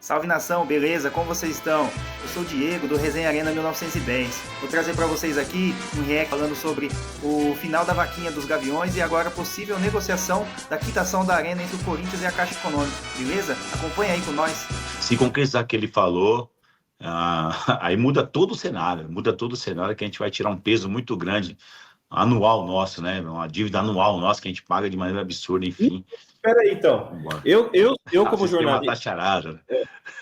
Salve nação, beleza? Como vocês estão? Eu sou o Diego do Resenha Arena 1910. Vou trazer para vocês aqui um react falando sobre o final da vaquinha dos Gaviões e agora a possível negociação da quitação da Arena entre o Corinthians e a Caixa Econômica. Beleza? Acompanha aí com nós. Se concretizar o que ele falou, aí muda todo o cenário que a gente vai tirar um peso muito grande anual nosso, né? Uma dívida anual nossa que a gente paga de maneira absurda, enfim. Espera aí, então. Vambora. Eu Às como vezes tem uma jornalista, taxarada.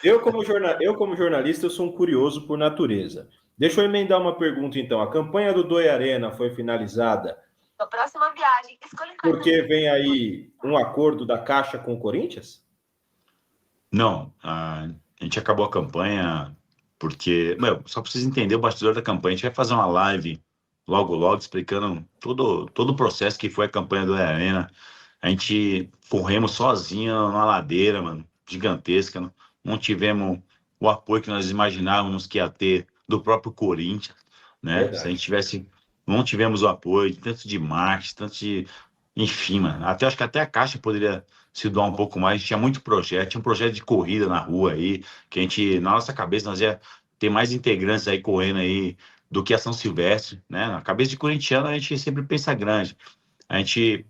eu como jornalista, eu sou um curioso por natureza. Deixa eu emendar uma pergunta, então. A campanha do Doi Arena foi finalizada Na próxima viagem, escolha porque vem aí um acordo da Caixa com o Corinthians? Não, a gente acabou a campanha porque, só para vocês entenderem o bastidor da campanha, a gente vai fazer uma live logo explicando todo o processo que foi a campanha do Arena. A gente corremos sozinho numa ladeira, mano, gigantesca. Não tivemos o apoio que nós imaginávamos que ia ter do próprio Corinthians, né? Verdade. Se a gente tivesse, não tivemos o apoio, tanto de marketing, tanto de, enfim, mano. Acho que até a Caixa poderia se doar um pouco mais. Tinha muito projeto, tinha um projeto de corrida na rua aí, que a gente, na nossa cabeça, nós ia ter mais integrantes aí correndo aí do que a São Silvestre, né? Na cabeça de corintiano, a gente sempre pensa grande. A gente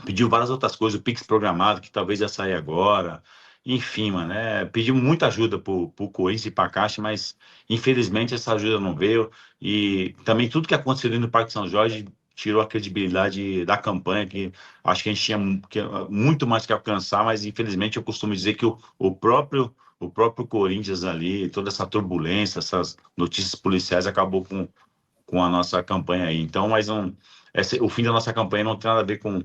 pediu várias outras coisas, o Pix programado, que talvez ia sair agora. Enfim, mano, pedimos muita ajuda pro Corinthians e pra Caixa, mas infelizmente essa ajuda não veio. E também tudo que aconteceu dentro do Parque São Jorge tirou a credibilidade da campanha, que acho que a gente tinha muito mais que alcançar, mas infelizmente eu costumo dizer que o próprio Corinthians ali, toda essa turbulência, essas notícias policiais acabou com a nossa campanha aí. Então, o fim da nossa campanha não tem nada a ver com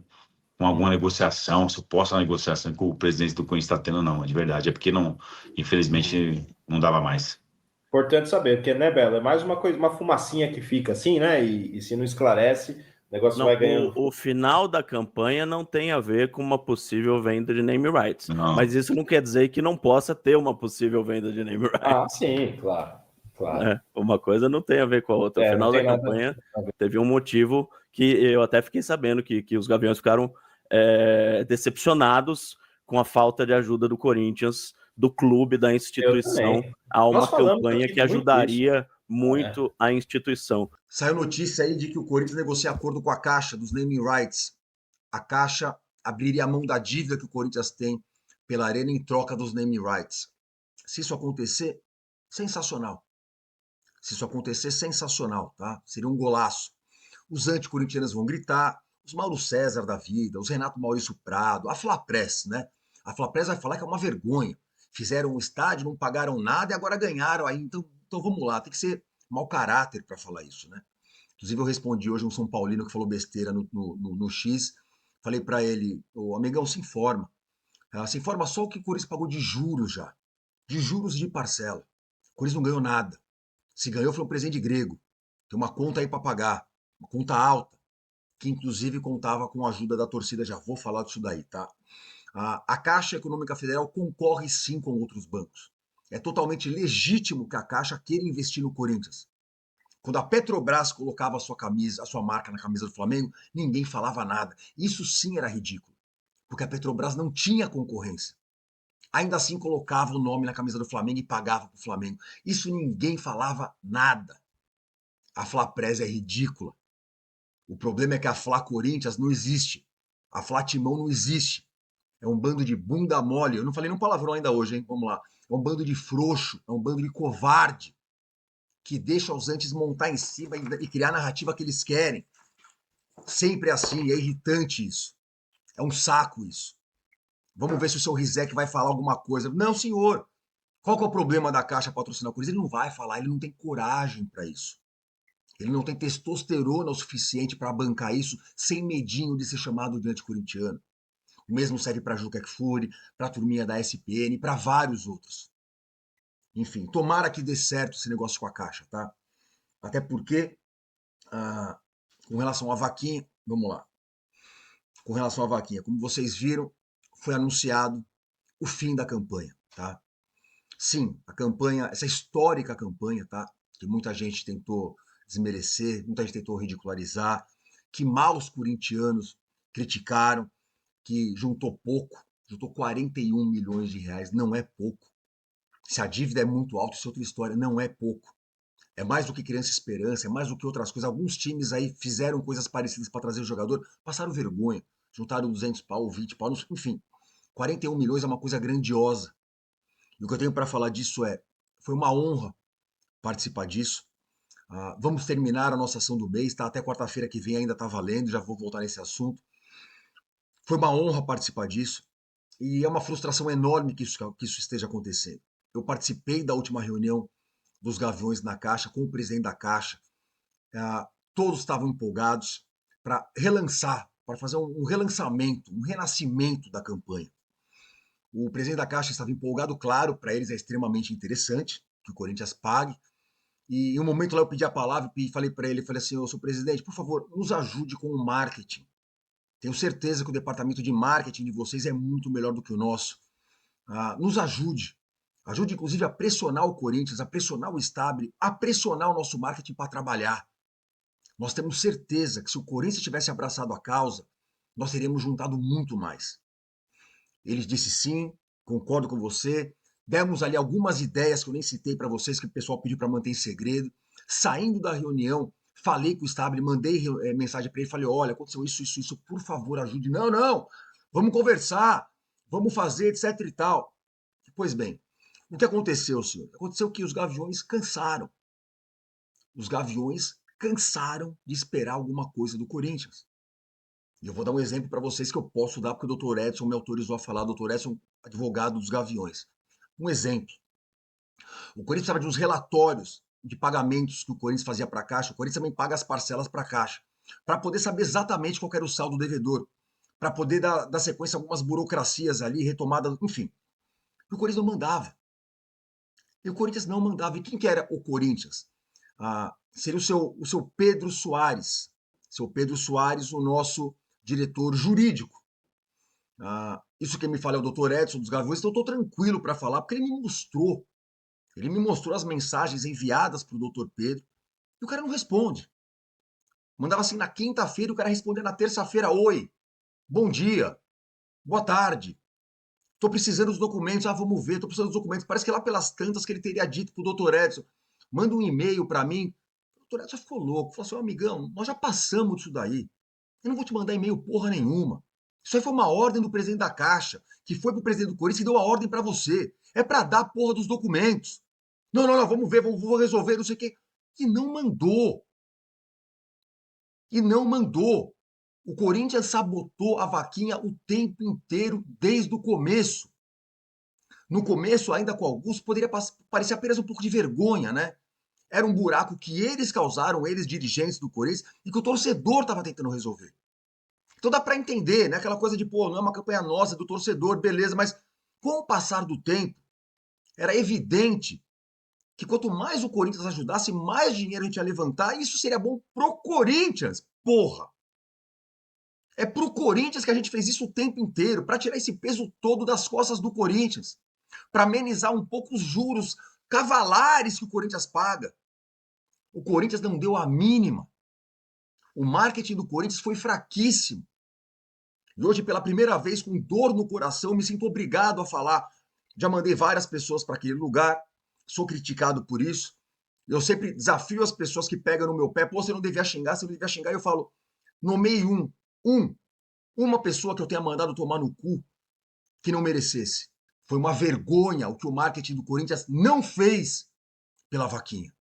alguma negociação, suposta negociação que o presidente do Corinthians está tendo, não. De verdade, é porque não, infelizmente, não dava mais. Importante saber, porque, né, Bela, é mais uma coisa, uma fumacinha que fica assim, né? E se não esclarece, o negócio Não, vai ganhando. o final da campanha não tem a ver com uma possível venda de name rights. Não. Mas isso não quer dizer que não possa ter uma possível venda de name rights. Ah, sim, claro. Né? Uma coisa não tem a ver com a outra. O Não final da tem nada campanha a ver. teve um motivo que eu até fiquei sabendo que os Gaviões ficaram decepcionados com a falta de ajuda do Corinthians, do clube, da instituição, a uma Nós falamos campanha aqui que muito ajudaria muito a instituição. Saiu notícia aí de que o Corinthians negocia acordo com a Caixa dos naming rights. A Caixa abriria a mão da dívida que o Corinthians tem pela Arena em troca dos naming rights. Se isso acontecer, sensacional. Se isso acontecer, sensacional, tá? Seria um golaço. Os anticorintianos vão gritar, os Mauro César da vida, os Renato Maurício Prado, a Flapress, né? A Flapress vai falar que é uma vergonha. Fizeram um estádio, não pagaram nada e agora ganharam aí. Então vamos lá, tem que ser mau caráter para falar isso, né? Inclusive eu respondi hoje um São Paulino que falou besteira no X. Falei para ele, ô amigão, se informa. Se informa só o que o Corinthians pagou de juros já. De juros e de parcela. O Corinthians não ganhou nada. Se ganhou foi um presente grego. Tem uma conta aí para pagar. Uma conta alta. Que inclusive contava com a ajuda da torcida. Já vou falar disso daí, tá? A Caixa Econômica Federal concorre sim com outros bancos. É totalmente legítimo que a Caixa queira investir no Corinthians. Quando a Petrobras colocava a sua marca na camisa do Flamengo, ninguém falava nada. Isso sim era ridículo, porque a Petrobras não tinha concorrência. Ainda assim colocava o nome na camisa do Flamengo e pagava para o Flamengo. Isso ninguém falava nada. A Flapress é ridícula. O problema é que a Fla Corinthians não existe. A Fla Timão não existe. É um bando de bunda mole. Eu não falei nenhum palavrão ainda hoje, hein? Vamos lá. É um bando de frouxo, é um bando de covarde que deixa os antes montar em cima e criar a narrativa que eles querem. Sempre é assim, é irritante isso. É um saco isso. Vamos ver se o seu Rizek vai falar alguma coisa. Não, senhor. Qual que é o problema da Caixa patrocinar o Corinthians? Ele não vai falar, ele não tem coragem para isso. Ele não tem testosterona o suficiente para bancar isso sem medinho de ser chamado de anticorintiano. O mesmo serve para Juca Kfouri, para a turminha da SPN, para vários outros. Enfim, tomara que dê certo esse negócio com a Caixa, tá? Até porque, com relação à vaquinha, vamos lá. Com relação à vaquinha, como vocês viram, foi anunciado o fim da campanha, tá? Sim, a campanha, essa histórica campanha, tá? Que muita gente tentou desmerecer, muita gente tentou ridicularizar, que maus corintianos criticaram, que juntou pouco, juntou 41 milhões de reais, não é pouco. Se a dívida é muito alta, isso é outra história. Não é pouco. É mais do que Criança Esperança, é mais do que outras coisas. Alguns times aí fizeram coisas parecidas para trazer o jogador, passaram vergonha, juntaram 200 pau, 20 pau, enfim. 41 milhões é uma coisa grandiosa. E o que eu tenho para falar disso foi uma honra participar disso. Vamos terminar a nossa ação do mês, tá? Até quarta-feira que vem ainda tá valendo, já vou voltar nesse assunto. Foi uma honra participar disso e é uma frustração enorme que isso esteja acontecendo. Eu participei da última reunião dos Gaviões na Caixa, com o presidente da Caixa. Todos estavam empolgados para relançar, para fazer um relançamento, um renascimento da campanha. O presidente da Caixa estava empolgado, claro, para eles é extremamente interessante que o Corinthians pague. E em um momento lá eu pedi a palavra e falei para ele, falei assim, ô, senhor presidente, por favor, nos ajude com o marketing. Tenho certeza que o departamento de marketing de vocês é muito melhor do que o nosso. Nos ajude. Ajude, inclusive, a pressionar o Corinthians, a pressionar o Stabile, a pressionar o nosso marketing para trabalhar. Nós temos certeza que se o Corinthians tivesse abraçado a causa, nós teríamos juntado muito mais. Ele disse sim, concordo com você. Demos ali algumas ideias que eu nem citei para vocês, que o pessoal pediu para manter em segredo. Saindo da reunião, falei com o Stabile, mandei mensagem para ele, falei, olha, aconteceu isso, por favor, ajude. Não, vamos conversar, vamos fazer, etc e tal. Pois bem, o que aconteceu, senhor? Aconteceu que os Gaviões cansaram. Os Gaviões cansaram de esperar alguma coisa do Corinthians. E eu vou dar um exemplo para vocês que eu posso dar, porque o Dr. Edson me autorizou a falar, o Dr. Edson, advogado dos Gaviões. Um exemplo. O Corinthians precisava de uns relatórios de pagamentos que o Corinthians fazia para a Caixa. O Corinthians também paga as parcelas para a Caixa, para poder saber exatamente qual era o saldo do devedor, para poder dar sequência a algumas burocracias ali, retomada, enfim. E o Corinthians não mandava. E quem que era o Corinthians? Seria o seu Pedro Soares. Seu Pedro Soares, o nosso diretor jurídico. Isso quem me fala é o Dr. Edson dos Gaviões, então eu estou tranquilo para falar, porque ele me mostrou as mensagens enviadas para o Dr. Pedro, e o cara não responde. Mandava assim na quinta-feira, o cara respondia na terça-feira, oi, bom dia, boa tarde, estou precisando dos documentos, vamos ver, estou precisando dos documentos. Parece que lá pelas tantas que ele teria dito para o Dr. Edson, manda um e-mail para mim. O Dr. Edson ficou louco, falou assim, amigão, nós já passamos disso daí, eu não vou te mandar e-mail porra nenhuma. Isso aí foi uma ordem do presidente da Caixa, que foi pro presidente do Corinthians e deu a ordem para você. É para dar a porra dos documentos. Não, vamos ver, vou resolver, não sei o quê. E não mandou. O Corinthians sabotou a vaquinha o tempo inteiro, desde o começo. No começo, ainda com alguns, poderia parecer apenas um pouco de vergonha, né? Era um buraco que eles causaram, eles dirigentes do Corinthians, e que o torcedor estava tentando resolver. Então dá para entender, né? Aquela coisa de, não é uma campanha nossa, do torcedor, beleza, mas com o passar do tempo, era evidente que quanto mais o Corinthians ajudasse, mais dinheiro a gente ia levantar, e isso seria bom pro Corinthians, porra! É pro Corinthians que a gente fez isso o tempo inteiro, para tirar esse peso todo das costas do Corinthians, para amenizar um pouco os juros cavalares que o Corinthians paga. O Corinthians não deu a mínima. O marketing do Corinthians foi fraquíssimo. E hoje, pela primeira vez, com dor no coração, me sinto obrigado a falar. Já mandei várias pessoas para aquele lugar, sou criticado por isso. Eu sempre desafio as pessoas que pegam no meu pé. Pô, você não devia xingar, Eu falo, nomeei uma pessoa que eu tenha mandado tomar no cu que não merecesse. Foi uma vergonha o que o marketing do Corinthians não fez pela vaquinha.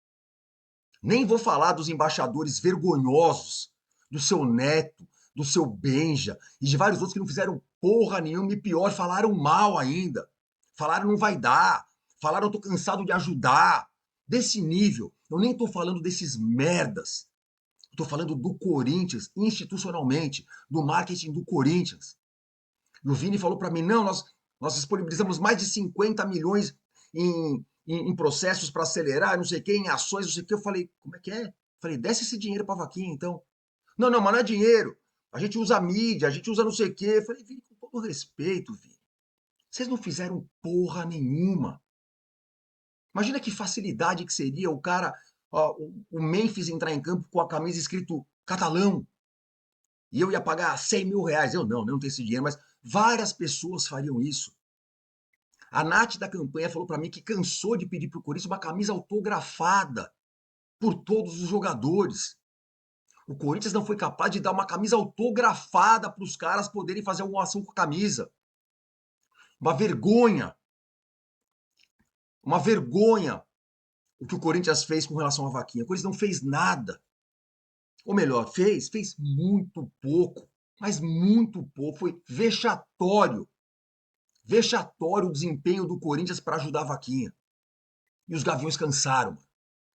Nem vou falar dos embaixadores vergonhosos, do seu Neto, do seu Benja e de vários outros que não fizeram porra nenhuma e pior, falaram mal ainda. Falaram não vai dar. Falaram eu tô cansado de ajudar. Desse nível. Eu nem tô falando desses merdas. Eu tô falando do Corinthians institucionalmente, do marketing do Corinthians. E o Vini falou para mim, não, nós disponibilizamos mais de 50 milhões em processos para acelerar, não sei o quê, em ações, não sei o quê. Eu falei, como é que é? Falei, desce esse dinheiro para vaquinha, então. Não, mas não é dinheiro. A gente usa mídia, a gente usa não sei o quê. Eu falei, Vini, com todo respeito, Vini, vocês não fizeram porra nenhuma. Imagina que facilidade que seria o cara, o Memphis entrar em campo com a camisa escrito Catalão. E eu ia pagar 100 mil reais. Eu não tenho esse dinheiro, mas várias pessoas fariam isso. A Nath da campanha falou para mim que cansou de pedir para o Corinthians uma camisa autografada por todos os jogadores. O Corinthians não foi capaz de dar uma camisa autografada para os caras poderem fazer alguma ação com a camisa. Uma vergonha. Uma vergonha o que o Corinthians fez com relação à vaquinha. O Corinthians não fez nada. Ou melhor, fez muito pouco. Mas muito pouco. Foi vexatório. Vexatório o desempenho do Corinthians para ajudar a vaquinha. E os Gaviões cansaram.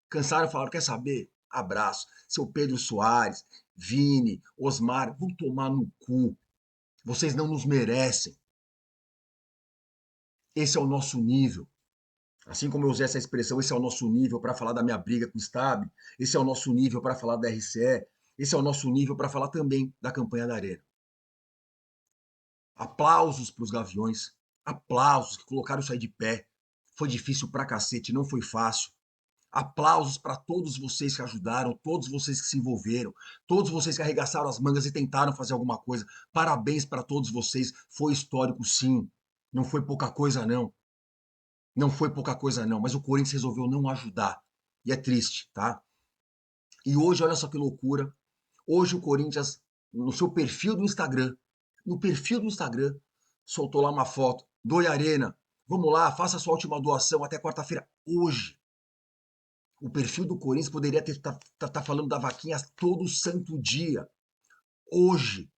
Cansaram e falaram, quer saber? Abraço. Seu Pedro Soares, Vini, Osmar, vão tomar no cu. Vocês não nos merecem. Esse é o nosso nível. Assim como eu usei essa expressão, esse é o nosso nível para falar da minha briga com o Stab, esse é o nosso nível para falar da RCE, esse é o nosso nível para falar também da campanha da Arena. Aplausos para os Gaviões, aplausos que colocaram isso aí de pé. Foi difícil pra cacete, não foi fácil. Aplausos para todos vocês que ajudaram, todos vocês que se envolveram, todos vocês que arregaçaram as mangas e tentaram fazer alguma coisa. Parabéns para todos vocês, foi histórico sim, não foi pouca coisa não. Não foi pouca coisa não, mas o Corinthians resolveu não ajudar. E é triste, tá? E hoje, olha só que loucura, hoje o Corinthians, no seu perfil do Instagram, soltou lá uma foto, Doe Arena, vamos lá, faça a sua última doação até quarta-feira. Hoje, o perfil do Corinthians poderia tá falando da vaquinha todo santo dia. Hoje,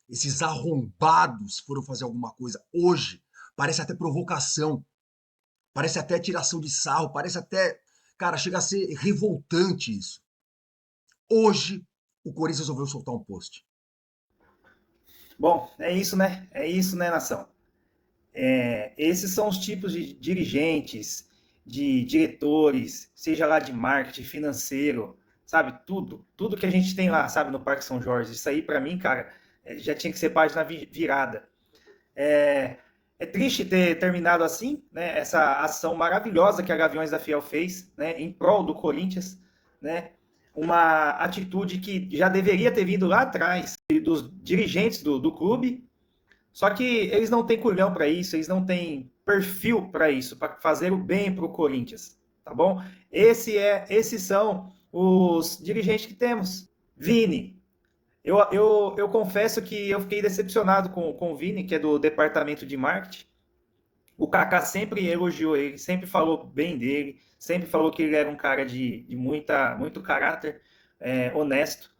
esses arrombados foram fazer alguma coisa. Hoje, parece até provocação. Parece até tiração de sarro, parece até... Cara, chega a ser revoltante isso. Hoje, o Corinthians resolveu soltar um post. Bom, é isso, né? É isso, né, nação? Esses são os tipos de dirigentes, de diretores, seja lá de marketing, financeiro, sabe? Tudo que a gente tem lá, sabe, no Parque São Jorge. Isso aí, para mim, cara, já tinha que ser página virada. É triste ter terminado assim, né, essa ação maravilhosa que a Gaviões da Fiel fez, né, em prol do Corinthians, né, uma atitude que já deveria ter vindo lá atrás dos dirigentes do clube, só que eles não têm culhão para isso, eles não têm perfil para isso, para fazer o bem para o Corinthians, tá bom? Esses são os dirigentes que temos. Vini, eu confesso que eu fiquei decepcionado com o Vini, que é do departamento de marketing. O Kaká sempre elogiou ele, sempre falou bem dele, sempre falou que ele era um cara de muito caráter, honesto.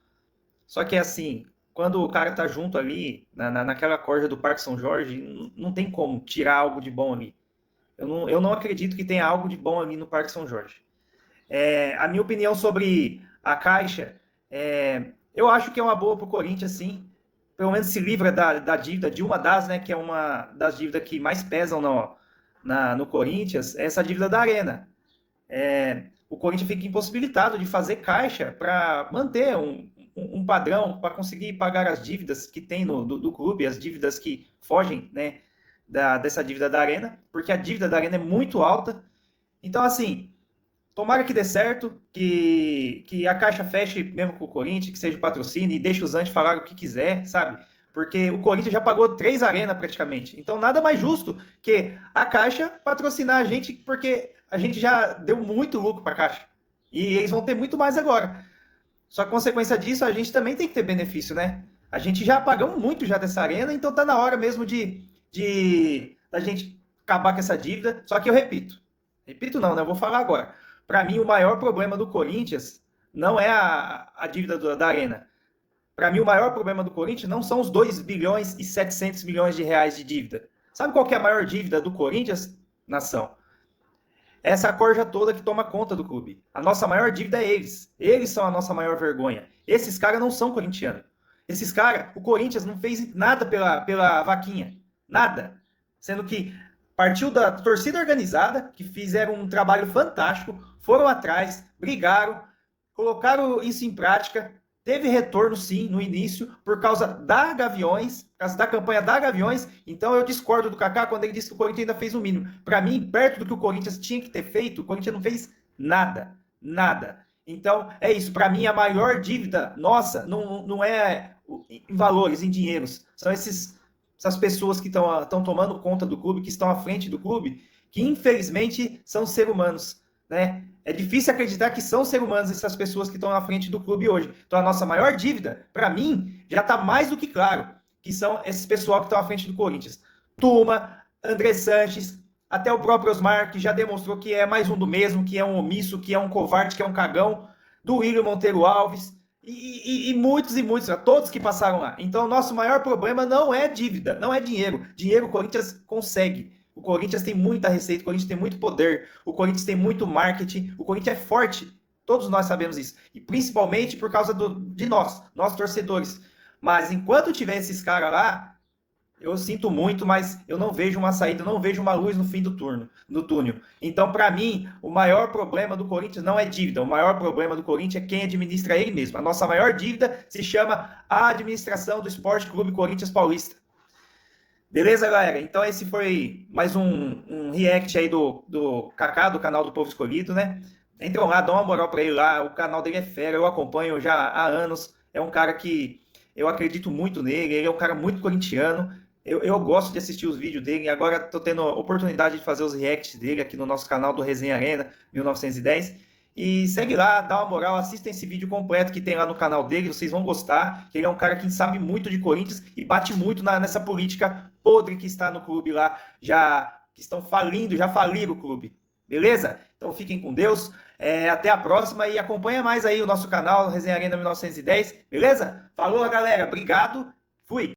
Só que assim, quando o cara tá junto ali, naquela corda do Parque São Jorge, não tem como tirar algo de bom ali. Eu não acredito que tenha algo de bom ali no Parque São Jorge. A minha opinião sobre a Caixa... eu acho que é uma boa para o Corinthians, sim. Pelo menos se livra da dívida, de uma das, né, que é uma das dívidas que mais pesam no Corinthians, é essa dívida da Arena. O Corinthians fica impossibilitado de fazer caixa para manter um padrão, para conseguir pagar as dívidas que tem do clube, as dívidas que fogem, né, dessa dívida da Arena, porque a dívida da Arena é muito alta. Então, assim... Tomara que dê certo, que a Caixa feche mesmo com o Corinthians, que seja patrocínio e deixe os antes falar o que quiser, sabe? Porque o Corinthians já pagou 3 arenas praticamente. Então nada mais justo que a Caixa patrocinar a gente, porque a gente já deu muito lucro para a Caixa. E eles vão ter muito mais agora. Só que consequência disso, a gente também tem que ter benefício, né? A gente já pagamos muito já dessa arena, então tá na hora mesmo da gente acabar com essa dívida. Só que eu repito não, né? Eu vou falar agora. Para mim, o maior problema do Corinthians não é a dívida da Arena. Para mim, o maior problema do Corinthians não são os 2 bilhões e 700 milhões de reais de dívida. Sabe qual que é a maior dívida do Corinthians, nação? Essa corja toda que toma conta do clube. A nossa maior dívida é eles. Eles são a nossa maior vergonha. Esses caras não são corintianos. Esses caras, o Corinthians não fez nada pela vaquinha. Nada. Sendo que partiu da torcida organizada, que fizeram um trabalho fantástico, foram atrás, brigaram, colocaram isso em prática, teve retorno sim no início, por causa da Gaviões, por causa da campanha da Gaviões. Então eu discordo do Kaká quando ele disse que o Corinthians ainda fez o mínimo. Para mim, perto do que o Corinthians tinha que ter feito, o Corinthians não fez nada. Então é isso, para mim a maior dívida nossa não é em valores, em dinheiros, são essas pessoas que estão tomando conta do clube, que estão à frente do clube, que infelizmente são seres humanos, né? É difícil acreditar que são seres humanos essas pessoas que estão na frente do clube hoje. Então a nossa maior dívida, para mim, já está mais do que claro, que são esses pessoal que estão à frente do Corinthians. Tuma, André Sanches, até o próprio Osmar, que já demonstrou que é mais um do mesmo, que é um omisso, que é um covarde, que é um cagão, do William Monteiro Alves, e muitos, todos que passaram lá. Então, o nosso maior problema não é dívida, não é dinheiro. Dinheiro o Corinthians consegue. O Corinthians tem muita receita, o Corinthians tem muito poder, o Corinthians tem muito marketing, o Corinthians é forte. Todos nós sabemos isso. E principalmente por causa de nós torcedores. Mas enquanto tiver esses caras lá, eu sinto muito, mas eu não vejo uma saída, eu não vejo uma luz no fim do túnel. Então, para mim, o maior problema do Corinthians não é dívida. O maior problema do Corinthians é quem administra ele mesmo. A nossa maior dívida se chama a administração do Esporte Clube Corinthians Paulista. Beleza, galera? Então, esse foi mais um react aí do Kaká, do canal do Povo Escolhido, né? Entram lá, dão uma moral para ele lá. O canal dele é fera, eu acompanho já há anos. É um cara que eu acredito muito nele, ele é um cara muito corintiano. Eu gosto de assistir os vídeos dele, e agora estou tendo a oportunidade de fazer os reacts dele aqui no nosso canal do Resenha Arena 1910. E segue lá, dá uma moral, assista esse vídeo completo que tem lá no canal dele, vocês vão gostar. Ele é um cara que sabe muito de Corinthians e bate muito nessa política podre que está no clube lá, que estão falindo, já faliram o clube. Beleza? Então fiquem com Deus, até a próxima e acompanha mais aí o nosso canal Resenha Arena 1910, beleza? Falou, galera, obrigado, fui!